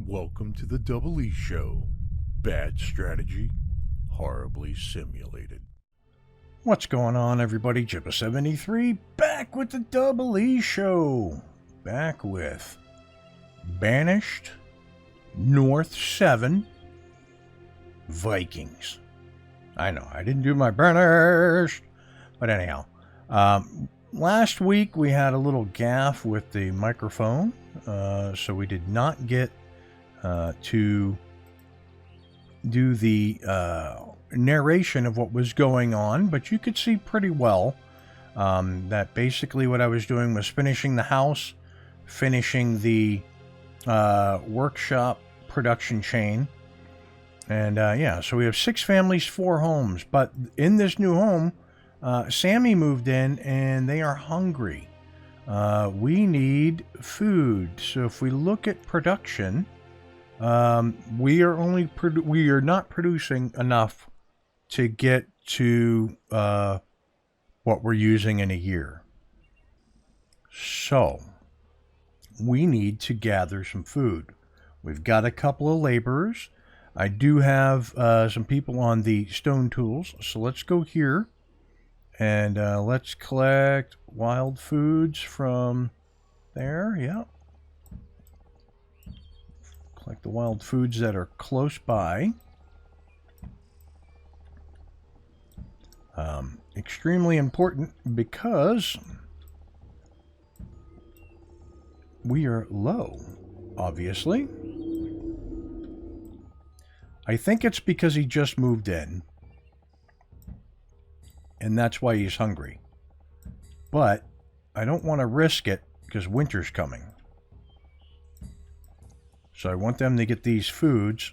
Welcome to the DoubleEShow. Bad strategy, horribly simulated. What's going on, everybody? Jibba73 back with the DoubleEShow. Back with Banished, North 7, Vikings. I know, I didn't do my Banished. But anyhow, last week we had a little gaffe with the microphone, so we did not get to do the narration of what was going on, but you could see pretty well that basically what I was doing was finishing the house, finishing the workshop production chain, and yeah, so we have 6 families, 4 homes, but in this new home, Sammy moved in and they are hungry. We need food, so if we look at production, we are not producing enough to get to what we're using in a year. So we need to gather some food. We've got a couple of laborers. I do have some people on the stone tools, so let's go here and let's collect wild foods from there. Yeah. Like the wild foods that are close by. Extremely important because we are low, obviously. I think it's because he just moved in, and that's why he's hungry. But I don't want to risk it because winter's coming. So I want them to get these foods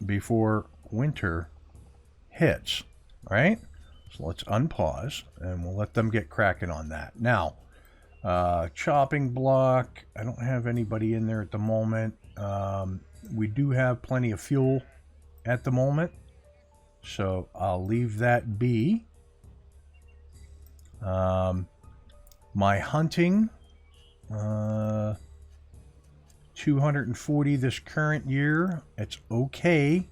before winter hits, right? So let's unpause and we'll let them get cracking on that. Now, chopping block, I don't have anybody in there at the moment. We do have plenty of fuel at the moment, so I'll leave that be. My hunting, 240 this current year. It's okay,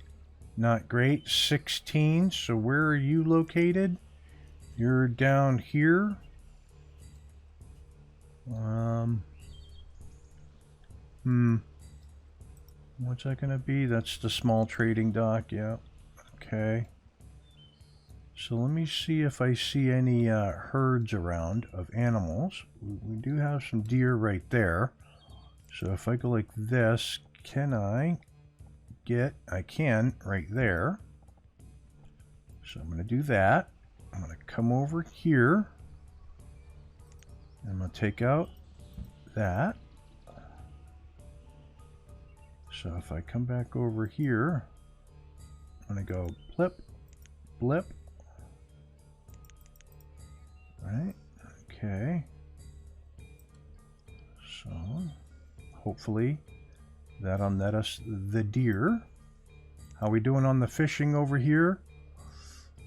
not great. 16. So where are you located? You're down here. What's that gonna be? That's the small trading dock. Yeah. Okay. So let me see if I see any herds around of animals. We do have some deer right there. So if I go like this, can I get, I can right there. So I'm going to do that. I'm going to come over here. I'm going to take out that. So if I come back over here, I'm going to go blip, blip. Right, okay. So hopefully that'll net us the deer. How we doing on the fishing over here?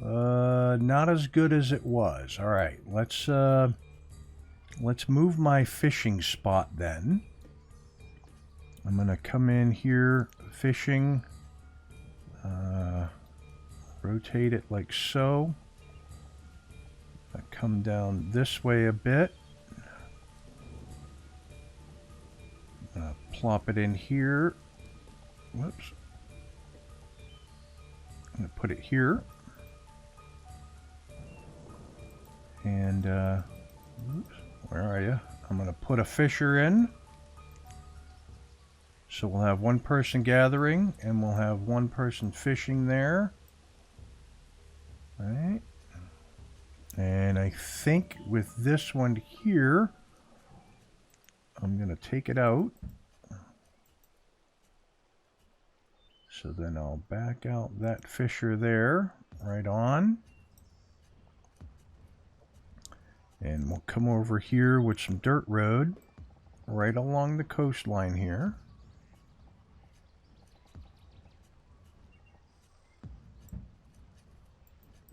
Not as good as it was. All right, let's move my fishing spot then. I'm gonna come in here fishing. Rotate it like so. I come down this way a bit. Plop it in here. Whoops. I'm going to put it here. And, oops, where are you? I'm going to put a fisher in. So we'll have one person gathering, and we'll have one person fishing there. All right. And I think with this one here, I'm going to take it out. So then I'll back out that fisher there, right on. And we'll come over here with some dirt road, right along the coastline here.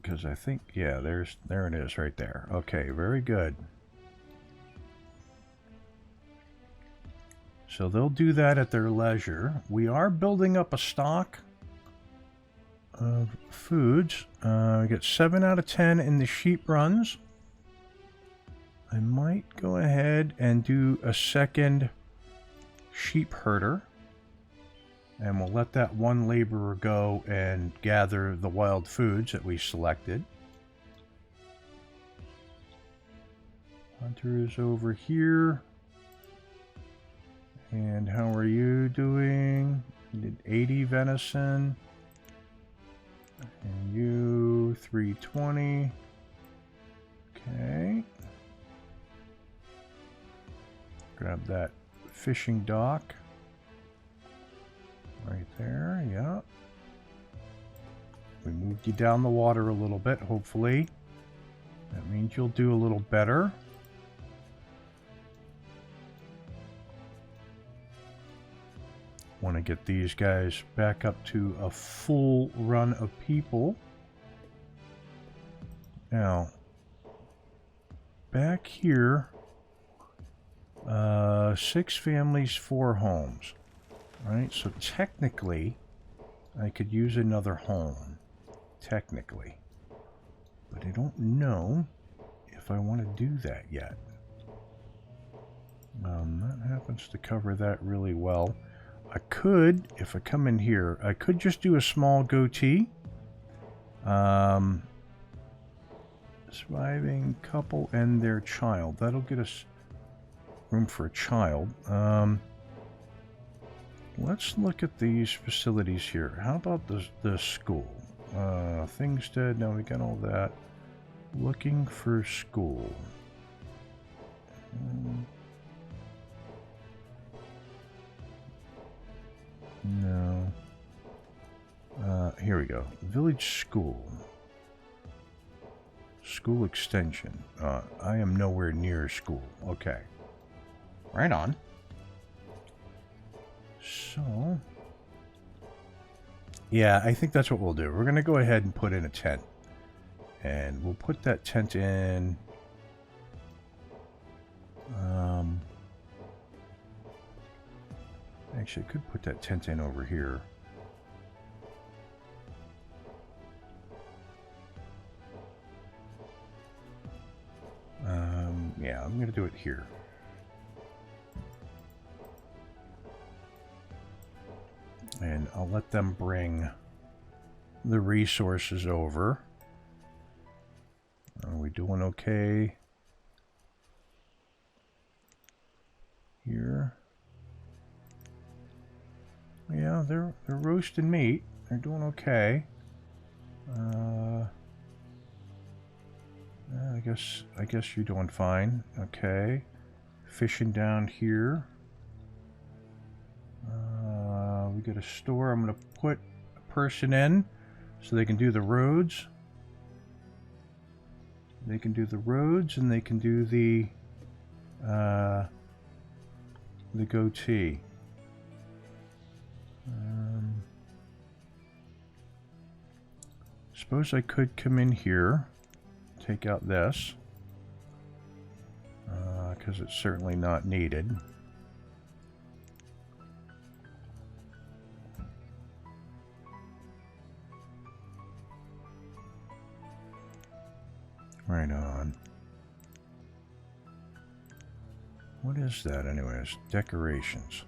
Because I think, yeah, there it is right there. Okay, very good. So they'll do that at their leisure. We are building up a stock of foods. We got 7 out of 10 in the sheep runs. I might go ahead and do a second sheep herder. And we'll let that one laborer go and gather the wild foods that we selected. Hunter is over here. And how are you doing? You did 80 venison. And you, 320. Okay. Grab that fishing dock. Right there, yeah. We moved you down the water a little bit, hopefully. That means you'll do a little better. Want to get these guys back up to a full run of people. Now, back here, 6 families, 4 homes. Right, so technically, I could use another home. Technically. But I don't know if I want to do that yet. That happens to cover that really well. I could, if I come in here, I could just do a small goatee. Surviving couple and their child. That'll get us room for a child. Let's look at these facilities here. How about the school? Things dead. No, we got all that. Looking for school. No. Here we go. Village school. School extension. I am nowhere near school. Okay. Right on. So, yeah, I think that's what we'll do. We're going to go ahead and put in a tent. And we'll put that tent in. Actually, I could put that tent in over here. Yeah, I'm going to do it here. And I'll let them bring the resources over. Are we doing okay here? Yeah, they're roasting meat. They're doing okay. I guess you're doing fine. Okay. Fishing down here. We got a store. I'm going to put a person in so they can do the roads. They can do the roads and they can do the goatee. Suppose I could come in here, take out this, because it's certainly not needed. Right on. What is that anyways? Decorations.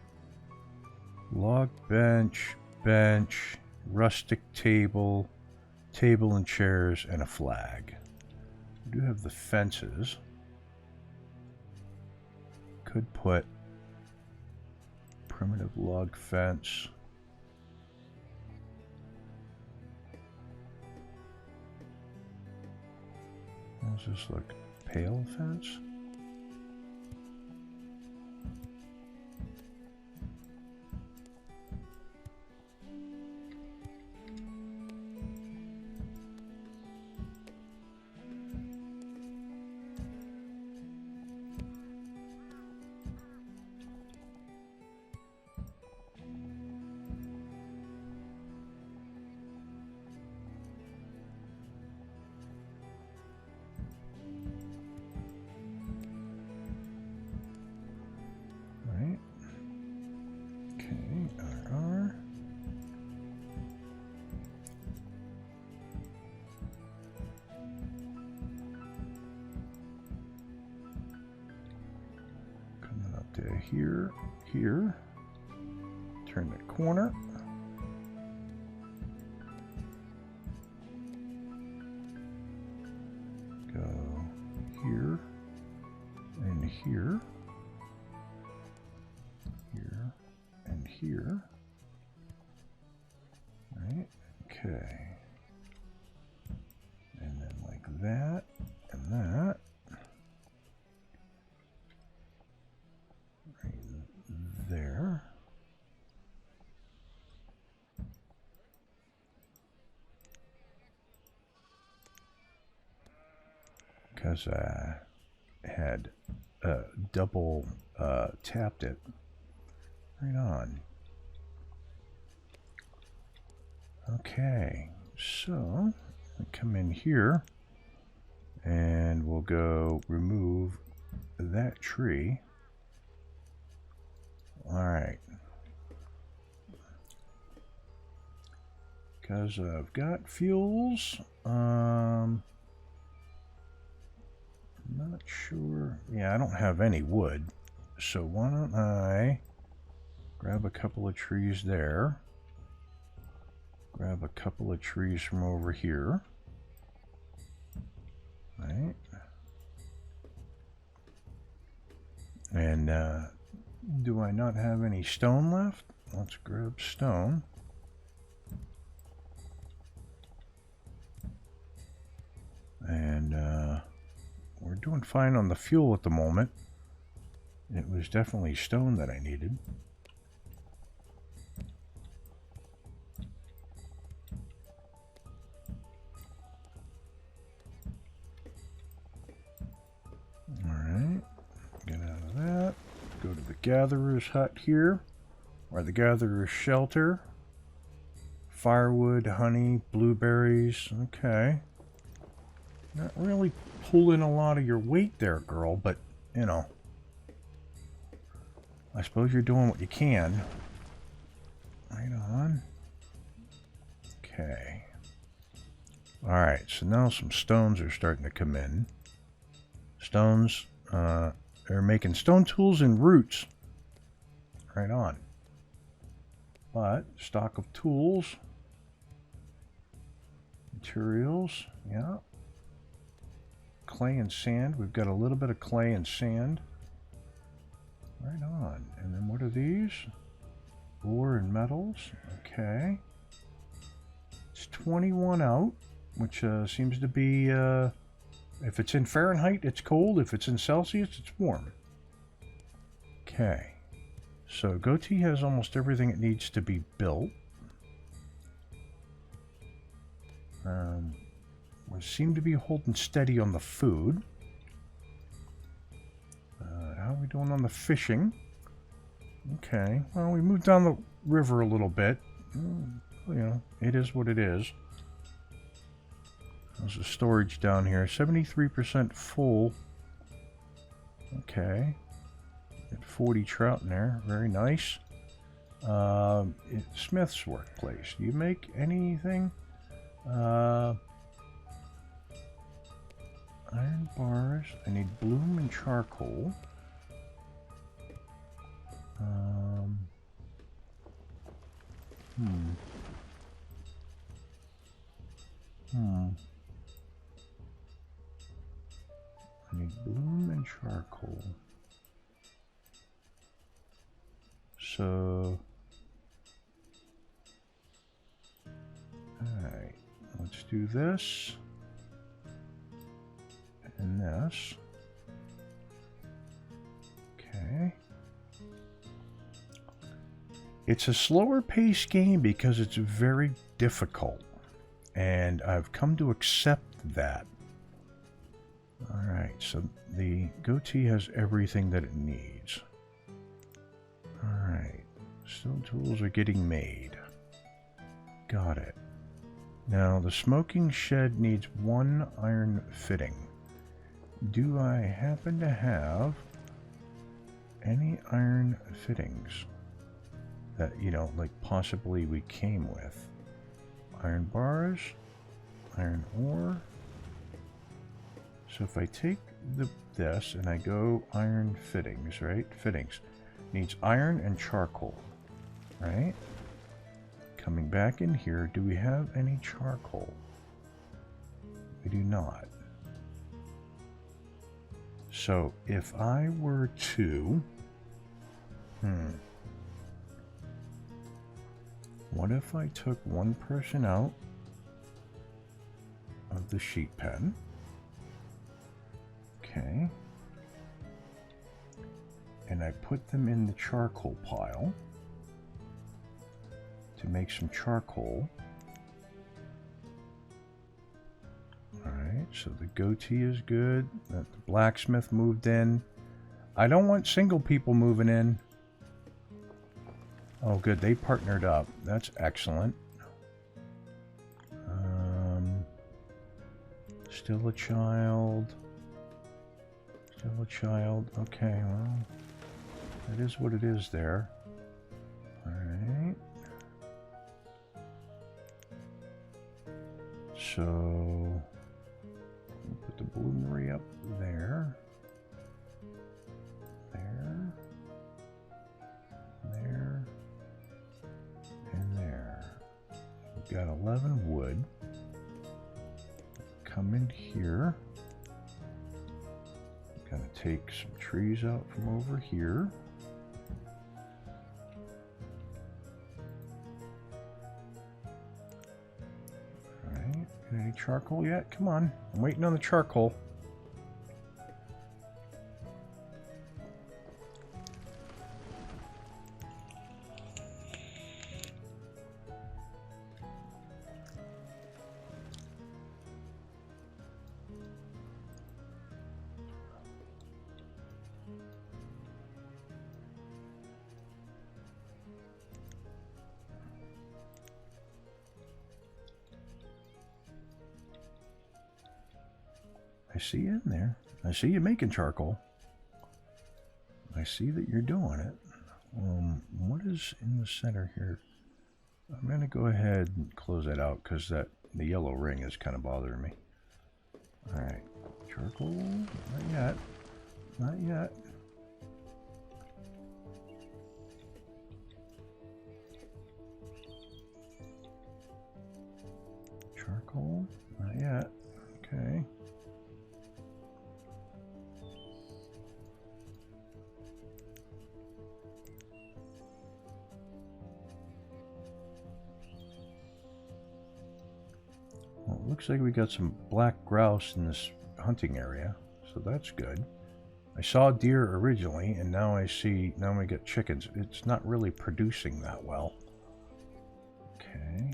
Log bench, rustic table, table and chairs, and a flag. We do have the fences. Could put primitive log fence. How does this look? Pale fence? here, here. Turn the corner. Go here and here. Here and here. Right? Okay. And then like that and that. Right there. Because I had double tapped it. Right on. Okay, so I come in here and we'll go remove that tree. All right. Because I've got fuels. I'm not sure. Yeah, I don't have any wood. So why don't I grab a couple of trees there. Grab a couple of trees from over here. Right. And do I not have any stone left? Let's grab stone. And we're doing fine on the fuel at the moment. It was definitely stone that I needed. Alright, get out of that. Go to the gatherer's hut here, or the gatherer's shelter. Firewood, honey, blueberries. Okay. Not really pulling a lot of your weight there, girl, but, you know. I suppose you're doing what you can. Right on. Okay. Alright, so now some stones are starting to come in. Stones, they're making stone tools and roots. Right on. But, stock of tools. Materials, yeah. Clay and sand. We've got a little bit of clay and sand. Right on. And then what are these? Ore and metals. Okay. It's 21 out, which seems to be, if it's in Fahrenheit, it's cold. If it's in Celsius, it's warm. Okay. So Goatee has almost everything it needs to be built. We seem to be holding steady on the food. How are we doing on the fishing? Okay, well, we moved down the river a little bit. You know, it is what it is. There's a storage down here, 73% full. Okay, got 40 trout in there, very nice. Smith's workplace. Do you make anything? Iron bars. I need bloom and charcoal. I need bloom and charcoal. So, alright, let's do this and this. Okay. It's a slower paced game because it's very difficult, and I've come to accept that. Alright, so the Goatee has everything that it needs. Alright, stone tools are getting made. Got it. Now, the smoking shed needs 1 iron fitting. Do I happen to have any iron fittings that, you know, like possibly we came with? Iron bars, iron ore. So if I take this and I go iron fittings, right? Fittings. Needs iron and charcoal. Right? Coming back in here, do we have any charcoal? We do not. So if I were to... What if I took one person out of the sheep pen? Okay. And I put them in the charcoal pile to make some charcoal. Alright, so the goatee is good. The blacksmith moved in. I don't want single people moving in. Oh good, they partnered up. That's excellent. Still a child. Still a child. Okay, well, that is what it is there. Alright. So, we'll put the bloomery up there. There. There. And there. We've got 11 wood. Come in here. Gonna take some trees out from over here. Alright, any charcoal yet? Come on, I'm waiting on the charcoal. I see you in there. I see you making charcoal. I see that you're doing it. What is in the center here? I'm going to go ahead and close that out because the yellow ring is kind of bothering me. Alright. Charcoal? Not yet. Not yet. Charcoal? Not yet. Okay. Well, it looks like we got some black grouse in this hunting area, so that's good. I saw deer originally, and now now we get chickens. It's not really producing that well. Okay.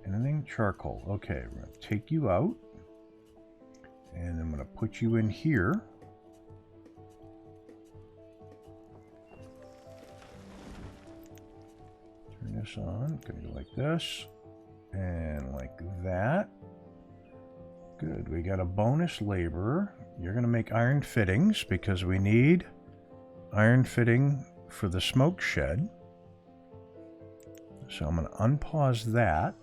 Anything? Charcoal. Okay, we're going to take you out, and I'm going to put you in here. Turn this on. Going to go like this. And like that. Good. We got a bonus laborer. You're going to make iron fittings because we need iron fitting for the smoke shed. So I'm going to unpause that.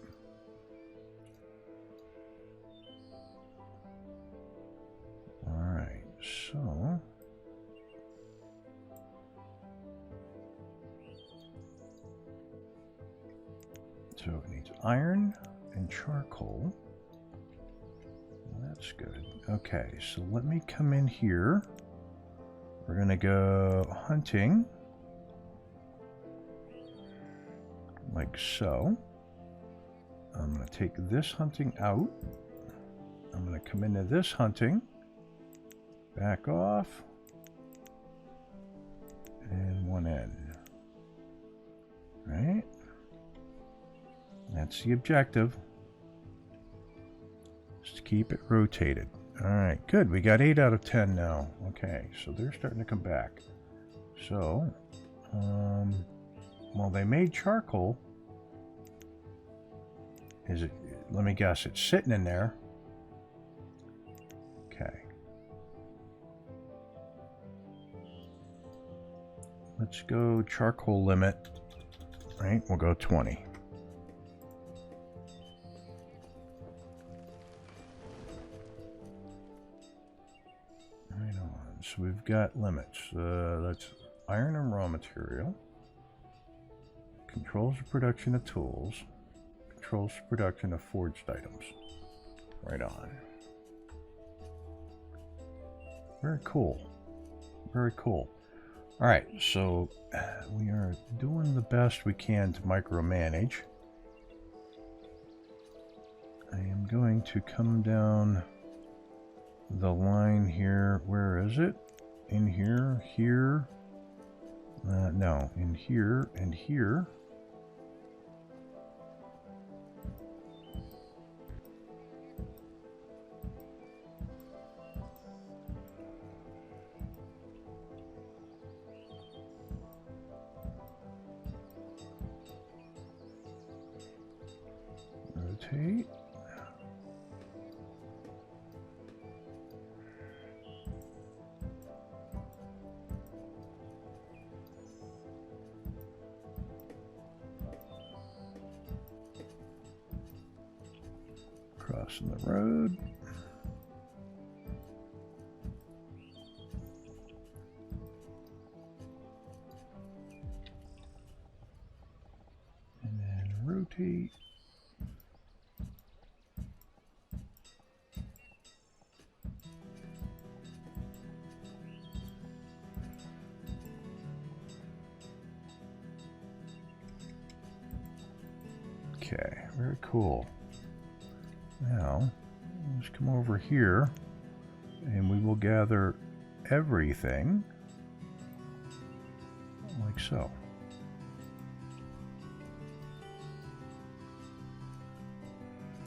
Alright, so it needs iron and charcoal. Well, that's good. Okay, so let me come in here. We're going to go hunting. Like so. I'm going to take this hunting out. I'm going to come into this hunting. Back off. And one in. Right? That's the objective. Just keep it rotated. Alright, good. We got 8 out of 10 now. Okay, so they're starting to come back. So, well, they made charcoal. Is it, let me guess, it's sitting in there. Okay. Let's go charcoal limit. Right, we'll go 20. Right on. So we've got limits. That's iron and raw material. Controls the production of tools. Controls the production of forged items. Right on. Very cool. Very cool. Alright, so we are doing the best we can to micromanage. I am going to come down the line here. Where is it? In here, here. No, in here and here. Rotate. Crossing the road. And then rotate. Okay, very cool. Now, let's come over here and we will gather everything like so.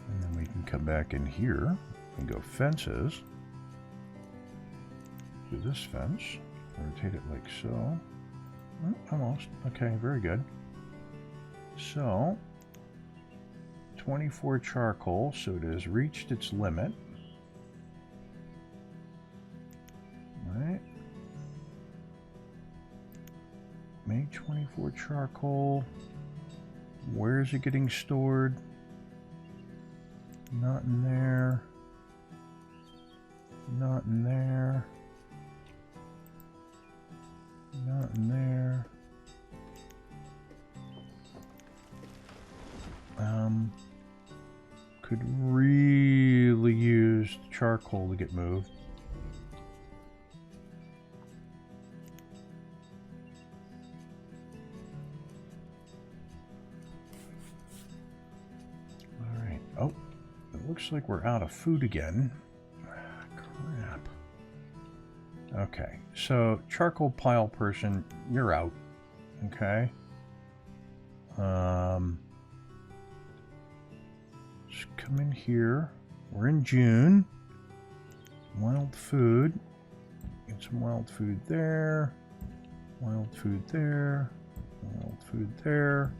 And then we can come back in here and go fences. Do this fence, rotate it like so. Oh, almost. Okay, very good. So, 24 charcoal, so it has reached its limit. Right. Made 24 charcoal. Where is it getting stored? Not in there. Not in there. Not in there. Could really use charcoal to get moved. All right. Oh, it looks like we're out of food again. Crap. Okay, so charcoal pile person, you're out. Okay. Just come in here. We're in June. Wild food. Get some wild food there. Wild food there. Wild food there.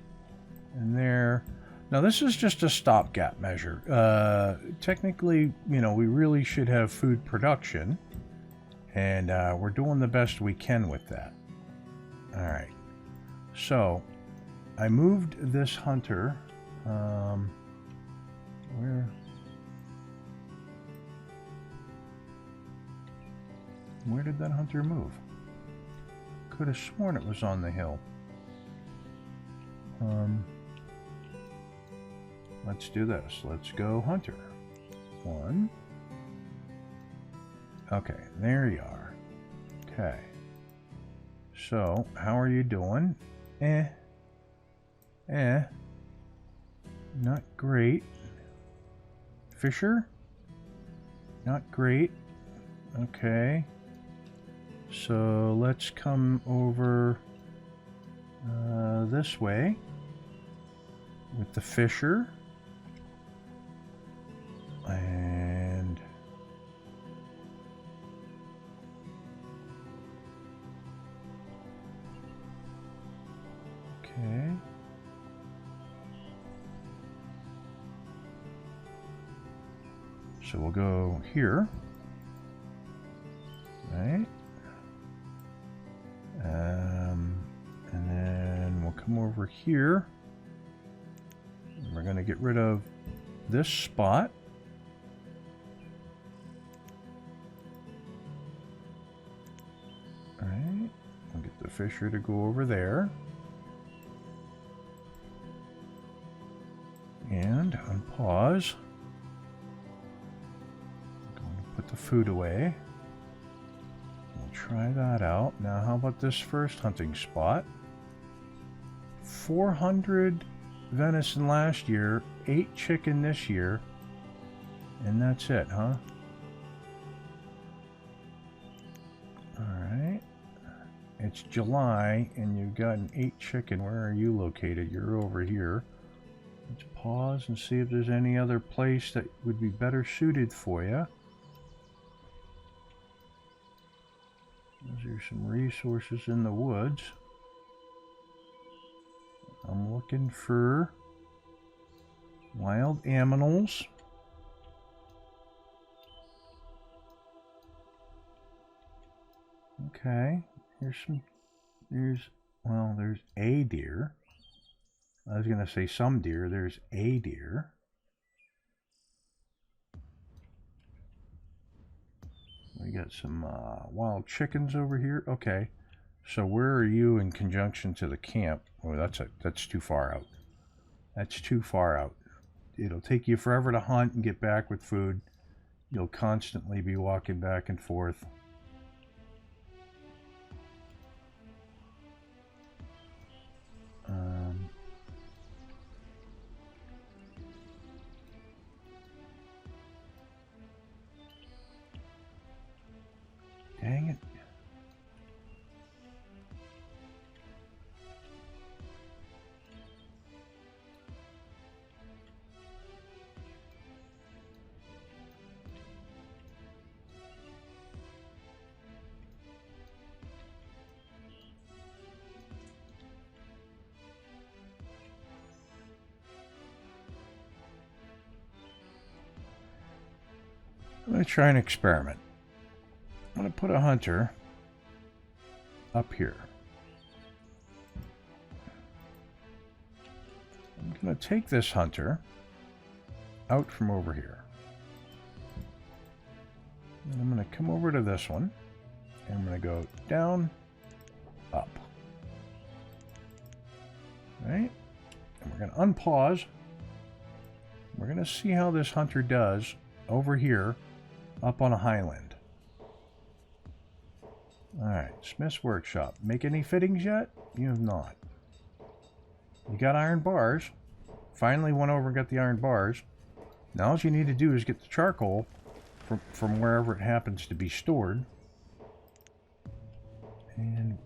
And there. Now this is just a stopgap measure. Technically, you know, we really should have food production. And we're doing the best we can with that. Alright. So, I moved this hunter. Where did that hunter move? Could have sworn it was on the hill. Let's do this. Let's go hunter. 1. Okay, there you are. Okay. So, how are you doing? Not great. Fisher? Not great. Okay. So let's come over this way with the fisher. And okay. So we'll go here, right? And then we'll come over here. And we're going to get rid of this spot. All right. We'll get the fisher to go over there. And unpause. I'm going to put the food away. We'll try that out. Now, how about this first hunting spot? 400 venison last year, 8 chicken this year, and that's it, huh? Alright. It's July, and you've got an 8 chicken. Where are you located? You're over here. Let's pause and see if there's any other place that would be better suited for you. Those are some resources in the woods. I'm looking for wild aminals. Okay, there's a deer. I was going to say some deer. There's a deer. We got some wild chickens over here. Okay, so where are you in conjunction to the camp? Oh, that's too far out. That's too far out. It'll take you forever to hunt and get back with food. You'll constantly be walking back and forth. Dang it. I'm going to try an experiment. I'm going to put a hunter up here. I'm going to take this hunter out from over here. And I'm going to come over to this one. And I'm going to go down, up. Right? And we're going to unpause. We're going to see how this hunter does over here up on a highland. Alright, Smith's Workshop. Make any fittings yet? You have not. You got iron bars. Finally went over and got the iron bars. Now all you need to do is get the charcoal from wherever it happens to be stored. And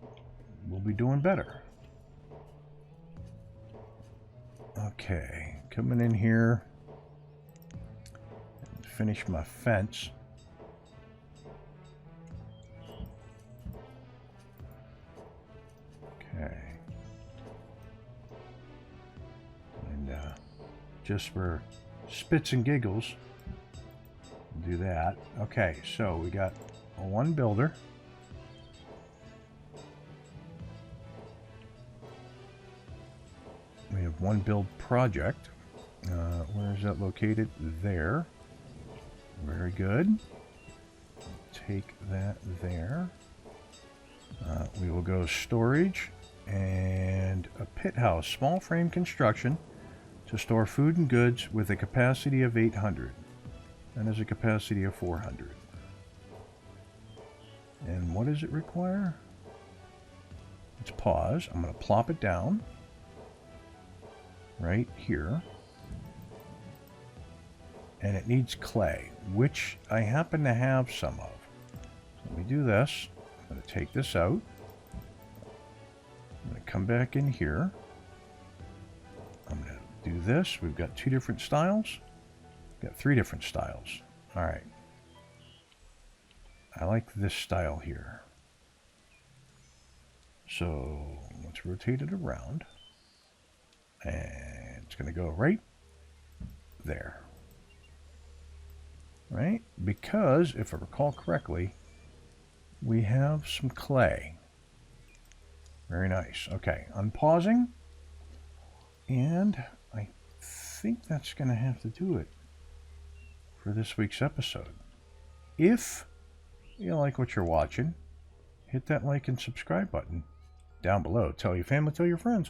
we'll be doing better. Okay, coming in here. Finish my fence. Okay. And just for spits and giggles, we'll do that. Okay, so we got one builder. We have one build project. Where is that located? There. Very good. Take that there. We will go storage and a pit house, small frame construction to store food and goods with a capacity of 800. And has a capacity of 400. And what does it require? Let's pause. I'm going to plop it down right here. And it needs clay, which I happen to have some of. So let me do this. I'm going to take this out. I'm going to come back in here. I'm going to do this. We've got 2 different styles. We've got 3 different styles. All right. I like this style here. So let's rotate it around. And it's going to go right there. Right? Because, if I recall correctly, we have some clay. Very nice. Okay, unpausing. And I think that's going to have to do it for this week's episode. If you like what you're watching, hit that like and subscribe button. down below. Tell your family, tell your friends.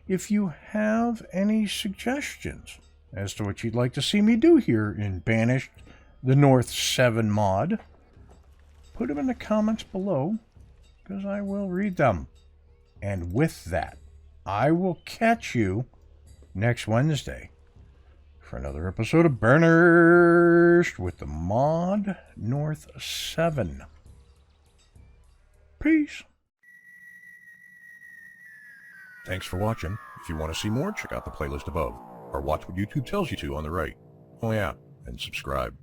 If you have any suggestions as to what you'd like to see me do here in Banished, the North 7 mod, put them in the comments below, because I will read them. And with that, I will catch you next Wednesday for another episode of Banished with the mod North 7. Peace. Thanks for watching. If you want to see more, check out the playlist above, or watch what YouTube tells you to on the right. Oh yeah, and subscribe.